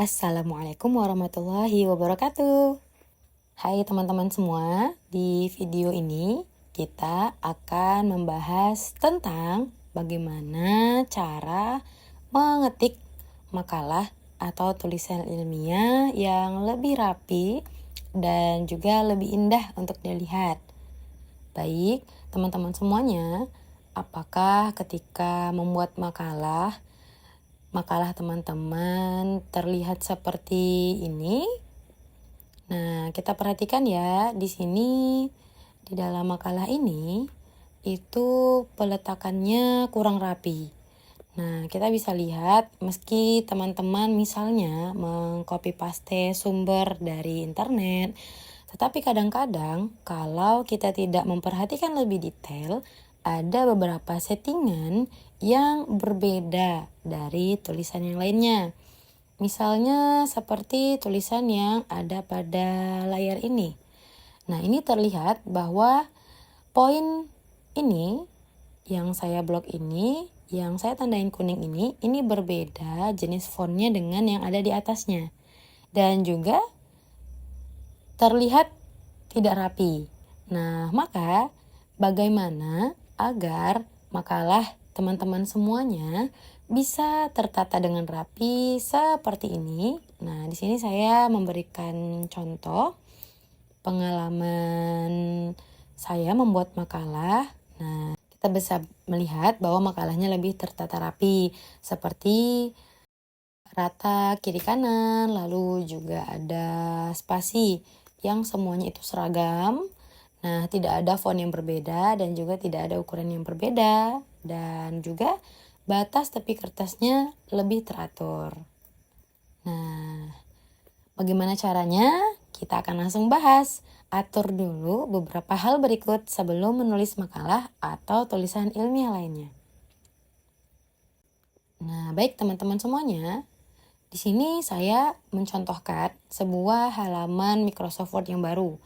Assalamualaikum warahmatullahi wabarakatuh. Hai teman-teman semua, di video ini kita akan membahas tentang bagaimana cara mengetik makalah atau tulisan ilmiah yang lebih rapi dan juga lebih indah untuk dilihat. Baik, teman-teman semuanya, apakah ketika membuat makalah teman-teman terlihat seperti ini? Nah, kita perhatikan ya, di sini di dalam makalah ini itu peletakannya kurang rapi. Nah, kita bisa lihat meski teman-teman misalnya mengcopy paste sumber dari internet, tetapi kadang-kadang kalau kita tidak memperhatikan lebih detail, ada beberapa settingan yang berbeda dari tulisan yang lainnya. Misalnya seperti tulisan yang ada pada layar ini. Nah, ini terlihat bahwa poin ini yang saya blok ini, yang saya tandain kuning ini berbeda jenis fontnya dengan yang ada di atasnya. Dan juga terlihat tidak rapi. Nah, maka bagaimana agar makalah teman-teman semuanya bisa tertata dengan rapi seperti ini? Nah, di sini saya memberikan contoh pengalaman saya membuat makalah. Nah, kita bisa melihat bahwa makalahnya lebih tertata rapi, seperti rata kiri kanan, lalu juga ada spasi yang semuanya itu seragam. Nah, tidak ada font yang berbeda dan juga tidak ada ukuran yang berbeda, dan juga batas tepi kertasnya lebih teratur. Nah, bagaimana caranya? Kita akan langsung bahas. Atur dulu beberapa hal berikut sebelum menulis makalah atau tulisan ilmiah lainnya. Nah, baik teman-teman semuanya, di sini saya mencontohkan sebuah halaman Microsoft Word yang baru.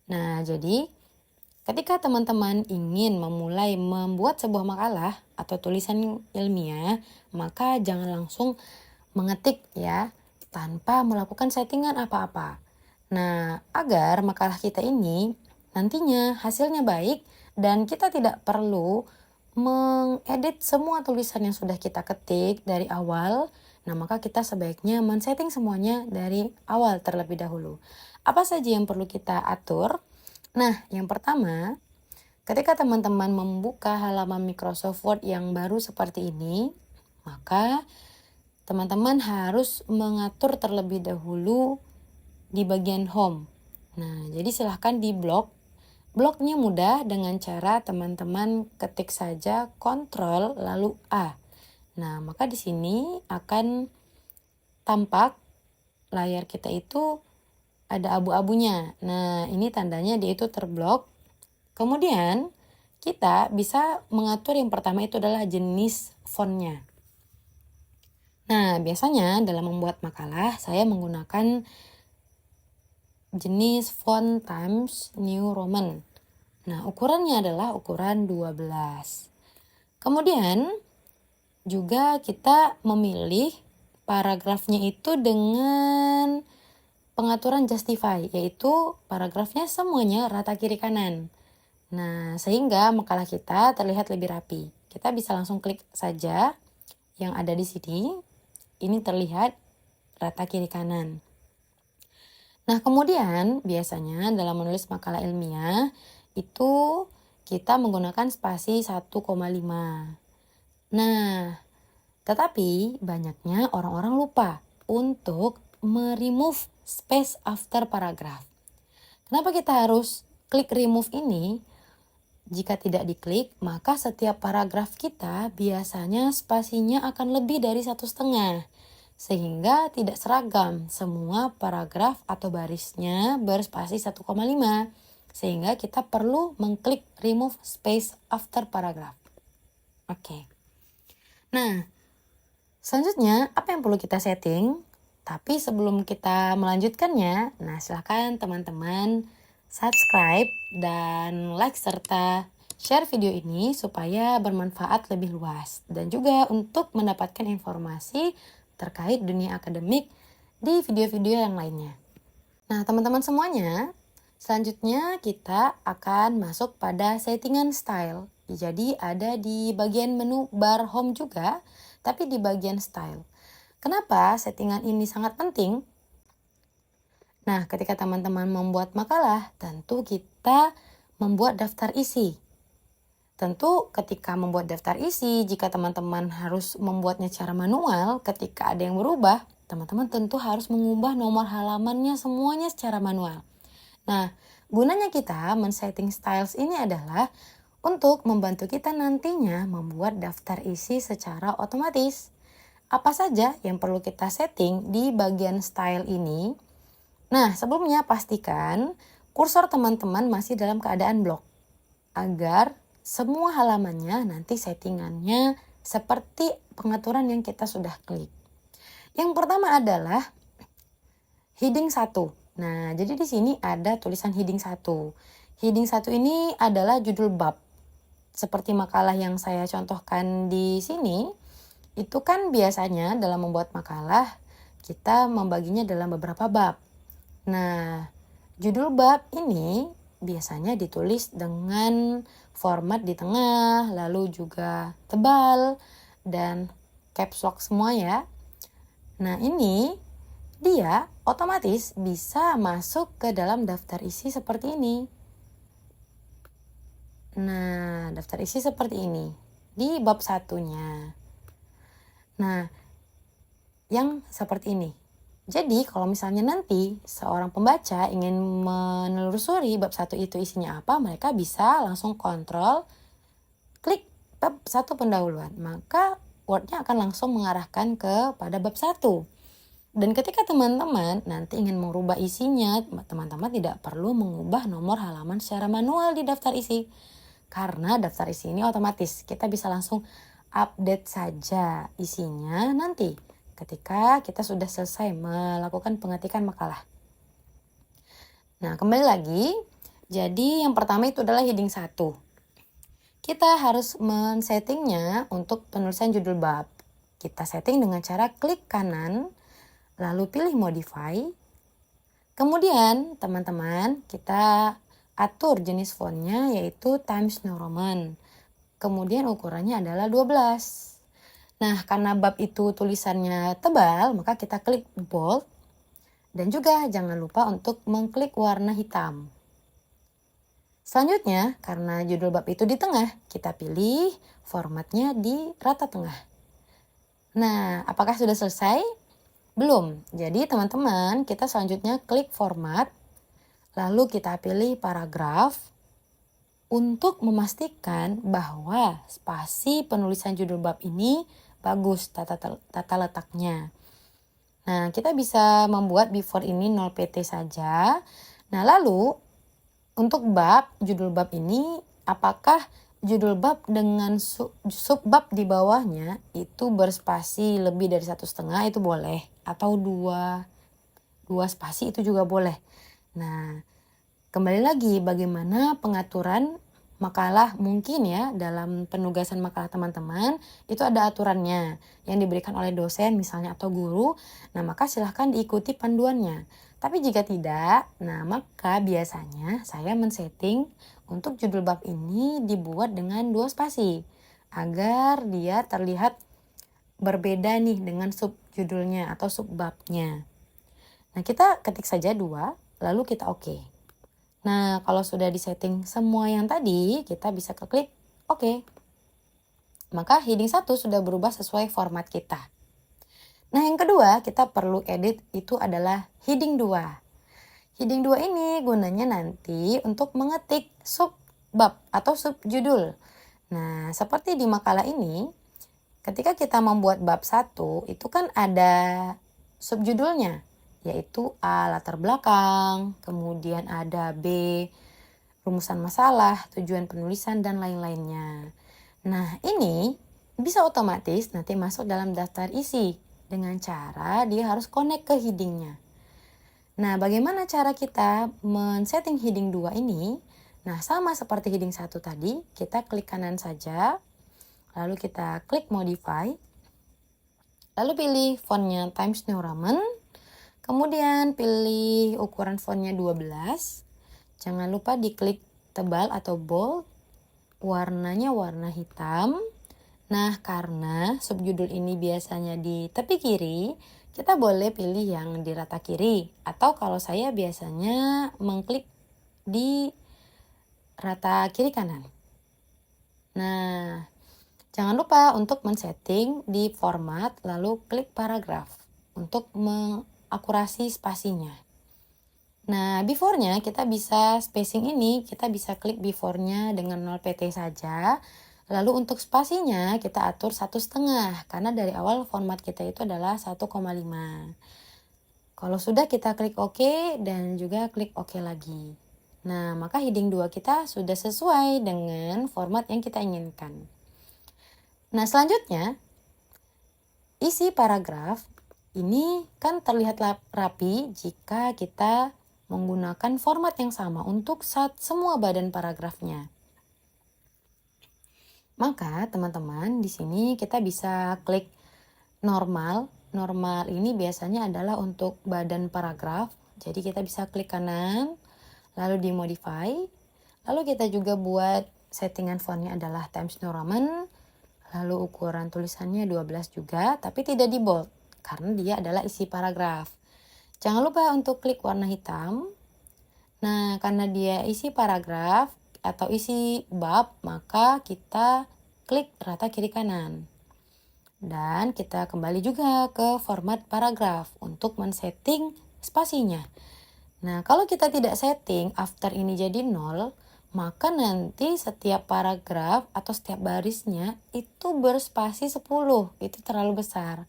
Nah, jadi ketika teman-teman ingin memulai membuat sebuah makalah atau tulisan ilmiah, maka jangan langsung mengetik ya, tanpa melakukan settingan apa-apa. Nah, agar makalah kita ini nantinya hasilnya baik dan kita tidak perlu mengedit semua tulisan yang sudah kita ketik dari awal, nah maka kita sebaiknya men-setting semuanya dari awal terlebih dahulu. Apa saja yang perlu kita atur? Nah, yang pertama, ketika teman-teman membuka halaman Microsoft Word yang baru seperti ini, maka teman-teman harus mengatur terlebih dahulu di bagian home. Nah, jadi silahkan di blok. Bloknya mudah dengan cara teman-teman ketik saja Ctrl lalu A. Nah, maka di sini akan tampak layar kita itu ada abu-abunya. Nah, ini tandanya dia itu terblok. Kemudian kita bisa mengatur yang pertama itu adalah jenis fontnya. Nah, biasanya dalam membuat makalah saya menggunakan jenis font Times New Roman. Nah, ukurannya adalah ukuran 12. Kemudian juga kita memilih paragrafnya itu dengan pengaturan justify, yaitu paragrafnya semuanya rata kiri kanan. Nah, sehingga makalah kita terlihat lebih rapi. Kita bisa langsung klik saja yang ada di sini. Ini terlihat rata kiri kanan. Nah, kemudian biasanya dalam menulis makalah ilmiah itu kita menggunakan spasi 1,5. Nah, tetapi banyaknya orang-orang lupa untuk remove space after paragraph. Kenapa kita harus klik remove ini? Jika tidak diklik, maka setiap paragraf kita biasanya spasinya akan lebih dari 1,5. Sehingga tidak seragam semua paragraf atau barisnya berspasi 1,5. Sehingga kita perlu mengklik remove space after paragraph. Oke. Nah, selanjutnya apa yang perlu kita setting? Tapi sebelum kita melanjutkannya, nah silahkan teman-teman subscribe dan like serta share video ini supaya bermanfaat lebih luas. Dan juga untuk mendapatkan informasi terkait dunia akademik di video-video yang lainnya. Nah, teman-teman semuanya, selanjutnya kita akan masuk pada settingan style. Jadi ada di bagian menu bar home juga, tapi di bagian style. Kenapa settingan ini sangat penting? Nah, ketika teman-teman membuat makalah, tentu kita membuat daftar isi. Tentu ketika membuat daftar isi, jika teman-teman harus membuatnya secara manual, ketika ada yang berubah, teman-teman tentu harus mengubah nomor halamannya semuanya secara manual. Nah, gunanya kita men-setting styles ini adalah untuk membantu kita nantinya membuat daftar isi secara otomatis. Apa saja yang perlu kita setting di bagian style ini? Nah, sebelumnya pastikan kursor teman-teman masih dalam keadaan blok agar semua halamannya nanti settingannya seperti pengaturan yang kita sudah klik. Yang pertama adalah heading 1. Nah, jadi di sini ada tulisan heading 1. Heading 1 ini adalah judul bab. Seperti makalah yang saya contohkan di sini, itu kan biasanya dalam membuat makalah kita membaginya dalam beberapa bab. Nah, judul bab ini biasanya ditulis dengan format di tengah, lalu juga tebal dan caps lock semua ya. Nah, ini dia otomatis bisa masuk ke dalam daftar isi seperti ini. Nah, daftar isi seperti ini di bab satunya. Nah, yang seperti ini. Jadi, kalau misalnya nanti seorang pembaca ingin menelusuri bab 1 itu isinya apa, mereka bisa langsung kontrol, klik bab 1 pendahuluan. Maka Word-nya akan langsung mengarahkan kepada bab 1. Dan ketika teman-teman nanti ingin merubah isinya, teman-teman tidak perlu mengubah nomor halaman secara manual di daftar isi. Karena daftar isi ini otomatis, kita bisa langsung update saja isinya nanti ketika kita sudah selesai melakukan pengetikan makalah. Nah, kembali lagi, jadi yang pertama itu adalah heading 1. Kita harus men-settingnya untuk penulisan judul bab. Kita setting dengan cara klik kanan, lalu pilih modify. Kemudian teman-teman kita atur jenis fontnya yaitu Times New Roman. Kemudian ukurannya adalah 12. Nah, karena bab itu tulisannya tebal, maka kita klik bold. Dan juga jangan lupa untuk mengklik warna hitam. Selanjutnya, karena judul bab itu di tengah, kita pilih formatnya di rata tengah. Nah, apakah sudah selesai? Belum. Jadi teman-teman, kita selanjutnya klik format, lalu kita pilih paragraf untuk memastikan bahwa spasi penulisan judul bab ini bagus tata letaknya. Nah, kita bisa membuat before ini 0 pt saja. Nah, lalu untuk bab, judul bab ini, apakah judul bab dengan subbab di bawahnya itu berspasi lebih dari 1,5 itu boleh, atau dua spasi itu juga boleh. Nah, kembali lagi bagaimana pengaturan makalah mungkin ya dalam penugasan makalah teman-teman itu ada aturannya yang diberikan oleh dosen misalnya atau guru. Nah, maka silahkan diikuti panduannya. Tapi jika tidak, nah maka biasanya saya men-setting untuk judul bab ini dibuat dengan 2 spasi agar dia terlihat berbeda nih dengan sub judulnya atau subbabnya. Nah, kita ketik saja 2, lalu kita oke. Nah, kalau sudah disetting semua yang tadi, kita bisa klik oke. Maka heading 1 sudah berubah sesuai format kita. Nah, yang kedua kita perlu edit itu adalah heading 2. Heading 2 ini gunanya nanti untuk mengetik subbab atau subjudul. Nah, seperti di makalah ini, ketika kita membuat bab 1, itu kan ada subjudulnya, yaitu A, latar belakang, kemudian ada B, rumusan masalah, tujuan penulisan, dan lain-lainnya. Nah, ini bisa otomatis nanti masuk dalam daftar isi dengan cara dia harus connect ke headingnya. Nah, bagaimana cara kita men-setting heading 2 ini? Nah, sama seperti heading 1 tadi, kita klik kanan saja, lalu kita klik modify, lalu pilih fontnya Times New Roman. Kemudian pilih ukuran fontnya 12. Jangan lupa diklik tebal atau bold. Warnanya warna hitam. Nah, karena subjudul ini biasanya di tepi kiri, kita boleh pilih yang di rata kiri. Atau kalau saya biasanya mengklik di rata kiri kanan. Nah, jangan lupa untuk men-setting di format lalu klik paragraf untuk mengakurasi spasinya. Nah, before-nya kita bisa spacing ini, kita bisa klik before-nya dengan 0 pt saja. Lalu untuk spasinya kita atur 1,5 karena dari awal format kita itu adalah 1,5. Kalau sudah kita klik OK dan juga klik OK lagi. Nah, maka heading 2 kita sudah sesuai dengan format yang kita inginkan. Nah, selanjutnya isi paragraf ini kan terlihat rapi jika kita menggunakan format yang sama untuk semua badan paragrafnya. Maka teman-teman di sini kita bisa klik normal. Normal ini biasanya adalah untuk badan paragraf. Jadi kita bisa klik kanan, lalu dimodify. Lalu kita juga buat settingan fontnya adalah Times New Roman. Lalu ukuran tulisannya 12 juga, tapi tidak di bold karena dia adalah isi paragraf. Jangan lupa untuk klik warna hitam. Nah, karena dia isi paragraf atau isi bab, maka kita klik rata kiri kanan. Dan kita kembali juga ke format paragraf untuk men-setting spasinya. Nah, kalau kita tidak setting after ini jadi 0, maka nanti setiap paragraf atau setiap barisnya itu berspasi 10. Itu terlalu besar.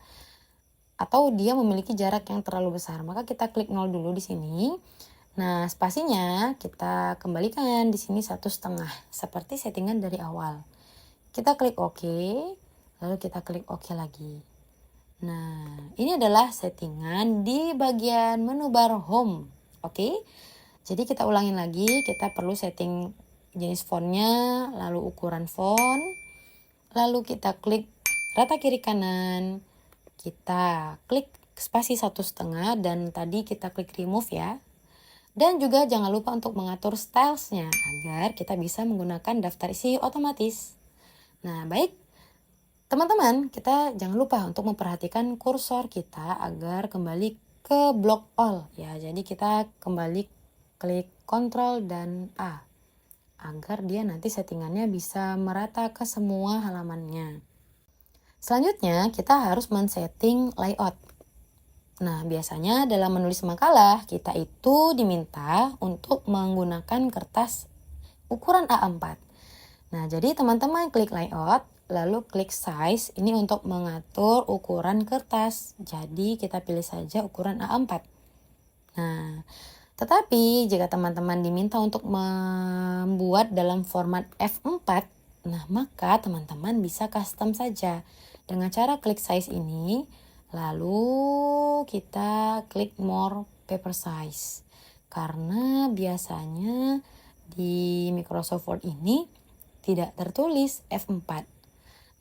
Atau dia memiliki jarak yang terlalu besar. Maka kita klik 0 dulu di sini. Nah, spasinya kita kembalikan di sini 1,5 seperti settingan dari awal. Kita klik OK, lalu kita klik OK lagi. Nah, ini adalah settingan di bagian menu bar home. Oke. Jadi kita ulangin lagi, kita perlu setting jenis fontnya, lalu ukuran font, lalu kita klik rata kiri kanan, kita klik spasi 1,5 dan tadi kita klik remove ya. Dan juga jangan lupa untuk mengatur stylesnya agar kita bisa menggunakan daftar isi otomatis. Nah, baik. Teman-teman, kita jangan lupa untuk memperhatikan kursor kita agar kembali ke block all ya. Jadi kita kembali klik Ctrl dan A agar dia nanti settingannya bisa merata ke semua halamannya. Selanjutnya, kita harus men-setting layout. Nah, biasanya dalam menulis makalah, kita itu diminta untuk menggunakan kertas ukuran A4. Nah, jadi teman-teman klik layout, lalu klik size, ini untuk mengatur ukuran kertas. Jadi, kita pilih saja ukuran A4. Nah, tetapi jika teman-teman diminta untuk membuat dalam format F4, nah maka teman-teman bisa custom saja dengan cara klik size ini. Lalu kita klik more paper size. Karena biasanya di Microsoft Word ini tidak tertulis F4.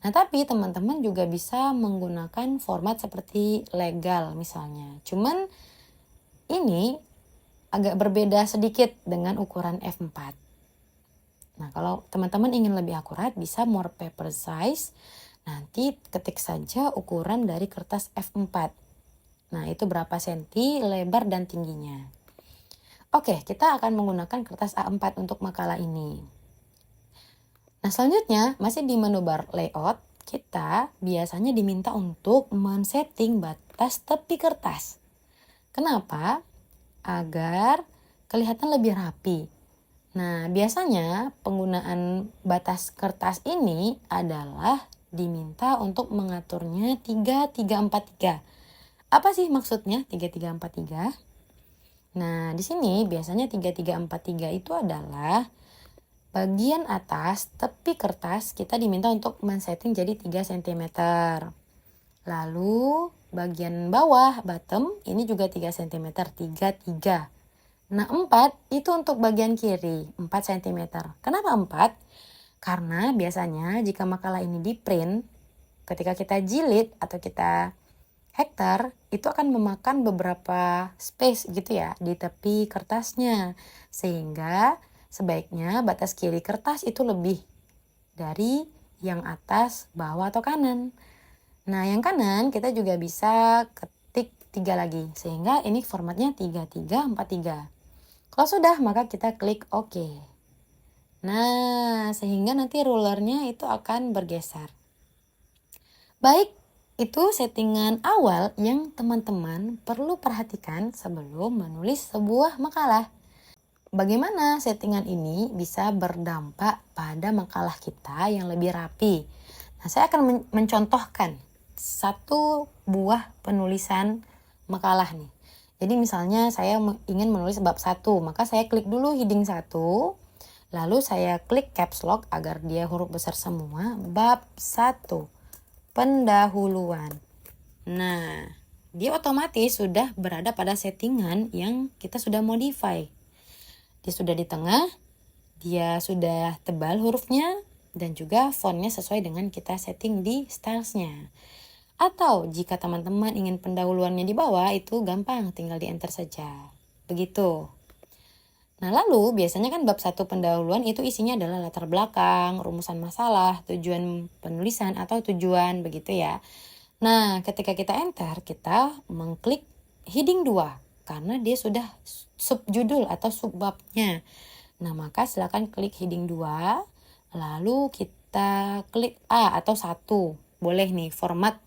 Nah, tapi teman-teman juga bisa menggunakan format seperti legal misalnya. Cuman ini agak berbeda sedikit dengan ukuran F4. Nah, kalau teman-teman ingin lebih akurat bisa more paper size. Nanti ketik saja ukuran dari kertas F4. Nah, itu berapa senti lebar dan tingginya. Oke, kita akan menggunakan kertas A4 untuk makalah ini. Nah, selanjutnya masih di menu bar layout, kita biasanya diminta untuk men-setting batas tepi kertas. Kenapa? Agar kelihatan lebih rapi. Nah, biasanya penggunaan batas kertas ini adalah diminta untuk mengaturnya 3343. Apa sih maksudnya 3343? Nah, di sini biasanya 3343 itu adalah bagian atas tepi kertas kita diminta untuk men-setting jadi 3 cm. Lalu bagian bawah bottom ini juga 3 cm, 33. Nah, 4 itu untuk bagian kiri, 4 cm. Kenapa 4? Karena biasanya jika makalah ini di print, ketika kita jilid atau kita hektar itu akan memakan beberapa space gitu ya di tepi kertasnya. Sehingga sebaiknya batas kiri kertas itu lebih dari yang atas, bawah, atau kanan. Nah, yang kanan kita juga bisa ketik 3 lagi. Sehingga ini formatnya 3343. Kalau sudah, maka kita klik OK. Nah, sehingga nanti rulernya itu akan bergeser. Baik, itu settingan awal yang teman-teman perlu perhatikan sebelum menulis sebuah makalah. Bagaimana settingan ini bisa berdampak pada makalah kita yang lebih rapi. Nah, saya akan mencontohkan satu buah penulisan makalah nih. Jadi misalnya saya ingin menulis bab 1, maka saya klik dulu heading 1, lalu saya klik caps lock agar dia huruf besar semua, bab 1. Pendahuluan. Nah, dia otomatis sudah berada pada settingan yang kita sudah modify. Dia sudah di tengah, dia sudah tebal hurufnya, dan juga fontnya sesuai dengan kita setting di stylesnya. Atau jika teman-teman ingin pendahuluannya di bawah, itu gampang, tinggal di enter saja. Begitu. Nah, lalu biasanya kan bab 1 pendahuluan itu isinya adalah latar belakang, rumusan masalah, tujuan penulisan atau tujuan begitu ya. Nah, ketika kita enter, kita mengklik heading 2 karena dia sudah subjudul atau subbabnya. Nah, maka silakan klik heading 2, lalu kita klik A atau 1. Boleh nih, format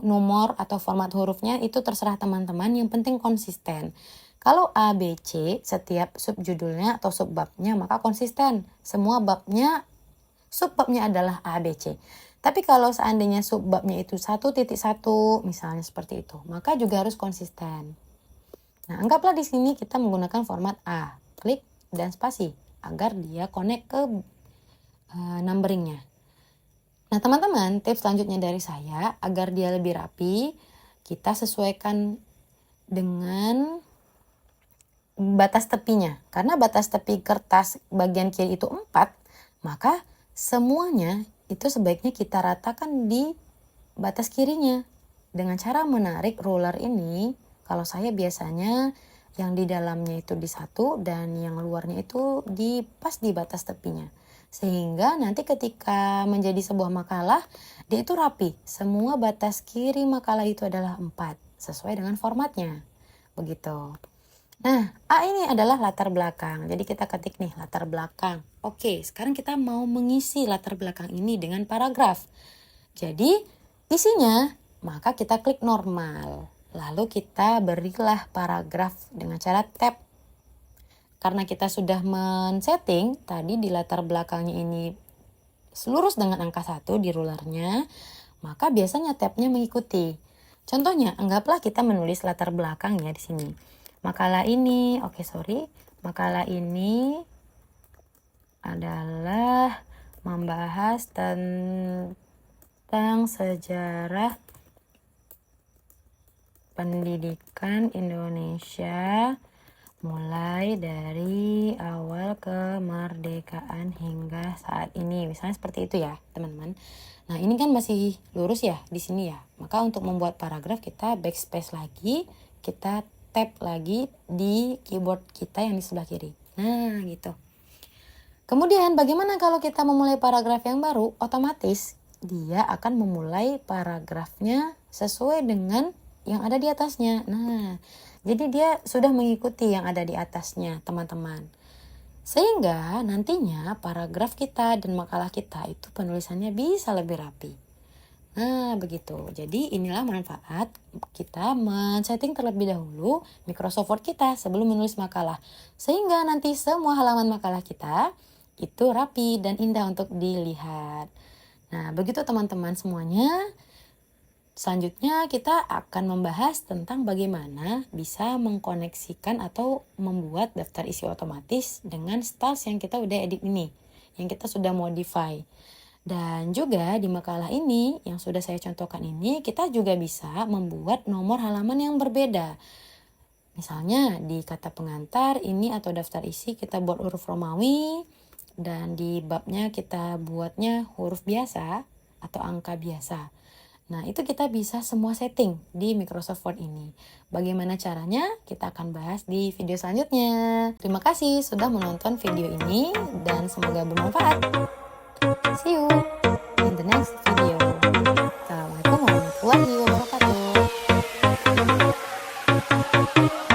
nomor atau format hurufnya itu terserah teman-teman, yang penting konsisten. Kalau A, B, C, setiap subbabnya atau subbabnya maka konsisten. Semua babnya, subbabnya adalah A, B, C. Tapi kalau seandainya subbabnya itu 1.1, misalnya seperti itu, maka juga harus konsisten. Nah, anggaplah di sini kita menggunakan format A. Klik dan spasi agar dia connect ke numberingnya. Nah, teman-teman, tips selanjutnya dari saya agar dia lebih rapi, kita sesuaikan dengan batas tepinya. Karena batas tepi kertas bagian kiri itu 4, maka semuanya itu sebaiknya kita ratakan di batas kirinya. Dengan cara menarik ruler ini, kalau saya biasanya yang di dalamnya itu di 1 dan yang luarnya itu pas di batas tepinya. Sehingga nanti ketika menjadi sebuah makalah, dia itu rapi. Semua batas kiri makalah itu adalah 4, sesuai dengan formatnya. Begitu. Nah, A ini adalah latar belakang. Jadi kita ketik nih latar belakang. Oke, sekarang kita mau mengisi latar belakang ini dengan paragraf. Jadi isinya, maka kita klik normal. Lalu kita berilah paragraf dengan cara tab. Karena kita sudah men-setting tadi di latar belakangnya ini lurus dengan angka 1 di rulernya, maka biasanya tabnya mengikuti. Contohnya, anggaplah kita menulis latar belakang ya di sini. Makalah ini adalah membahas tentang sejarah pendidikan Indonesia mulai dari awal kemerdekaan hingga saat ini. Misalnya seperti itu ya, teman-teman. Nah, ini kan masih lurus ya di sini ya. Maka untuk membuat paragraf kita backspace lagi, kita tab lagi di keyboard kita yang di sebelah kiri. Nah, gitu. Kemudian bagaimana kalau kita memulai paragraf yang baru? Otomatis dia akan memulai paragrafnya sesuai dengan yang ada di atasnya. Nah, jadi dia sudah mengikuti yang ada di atasnya, teman-teman. Sehingga nantinya paragraf kita dan makalah kita itu penulisannya bisa lebih rapi. Nah, begitu. Jadi inilah manfaat kita men-setting terlebih dahulu Microsoft Word kita sebelum menulis makalah. Sehingga nanti semua halaman makalah kita itu rapi dan indah untuk dilihat. Nah, begitu teman-teman semuanya. Selanjutnya kita akan membahas tentang bagaimana bisa mengkoneksikan atau membuat daftar isi otomatis dengan styles yang kita udah edit ini, yang kita sudah modify. Dan juga di makalah ini yang sudah saya contohkan ini, kita juga bisa membuat nomor halaman yang berbeda. Misalnya di kata pengantar ini atau daftar isi kita buat huruf Romawi, dan di babnya kita buatnya huruf biasa atau angka biasa. Nah, itu kita bisa semua setting di Microsoft Word ini. Bagaimana caranya? Kita akan bahas di video selanjutnya. Terima kasih sudah menonton video ini dan semoga bermanfaat. See you in the next video.